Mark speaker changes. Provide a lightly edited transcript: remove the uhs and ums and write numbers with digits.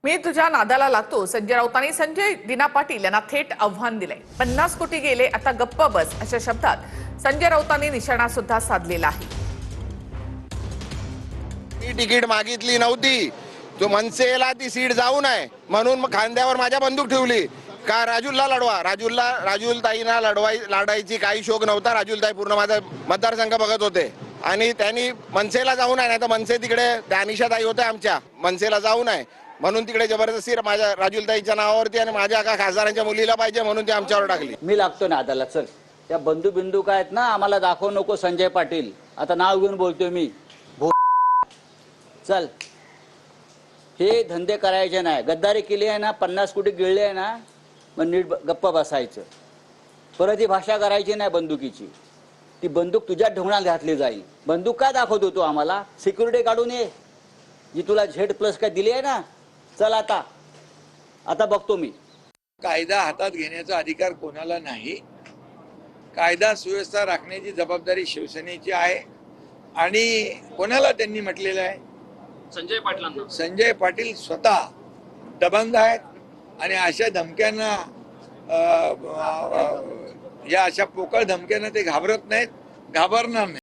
Speaker 1: मी तुझ्या नादाला लागतो. संजय राऊतांनी संजय दिना पाटील यांना थेट आव्हान दिलंय. 50 कोटी गेले, आता गप्प बस अशा शब्दात संजय राऊतांनी निशाणा सुद्धा साधलेला आहे.
Speaker 2: ती तिकीट मागितली नव्हती, तो मनसेला ती सीट जाऊ नये म्हणून मग खांद्यावर माझ्या बंदूक ठेवली का राजूलला लढवा. राजूलताईंना लढायची काही शोक नव्हता. राजूलताई पूर्ण माझा मतदारसंघ बघत होते आणि त्यांनी मनसेला जाऊ नये, नाही तर मनसे तिकडे त्या अनिशाताई होत्या आमच्या, मनसेला जाऊ नये म्हणून तिकडे जबरदस्ती माझ्या राजूलताईच्या नावावरती आणि माझ्या एका खासदारांच्या मुलीला पाहिजे म्हणून ते आमच्यावर टाकली.
Speaker 3: मी लागतो ना आदाला. चल त्या बंधू काय आहेत ना, आम्हाला दाखव नको संजय पाटील. आता नाव घेऊन बोलतोय मी. चल हे धंदे करायचे नाही. गद्दारी केली आहे ना, 50 कोटी गिळले आहे ना, मग नीट गप्प बसायचं. परत ही भाषा करायची नाही बंदुकीची. ती बंदूक तुझ्या ढोंगणात घातली जाईल. बंदूक काय दाखवतो तू आम्हाला? सिक्युरिटी काढून ये जी तुला Z+ काय दिली आहे ना. चल आता बघतो मी.
Speaker 4: कायदा हातात घेण्याचा अधिकार कोणाला नाही. कायदा सुव्यवस्था राखण्याची जबाबदारी शिवसेनेची आहे. आणि कोणाला त्यांनी म्हटलेलं आहे?
Speaker 5: संजय पाटलांना.
Speaker 4: संजय पाटील स्वतः दबंग आहेत आणि अशा धमक्यांना या अशा पोकळ धमक्यांना ते घाबरत नाहीत, घाबरणार नाही.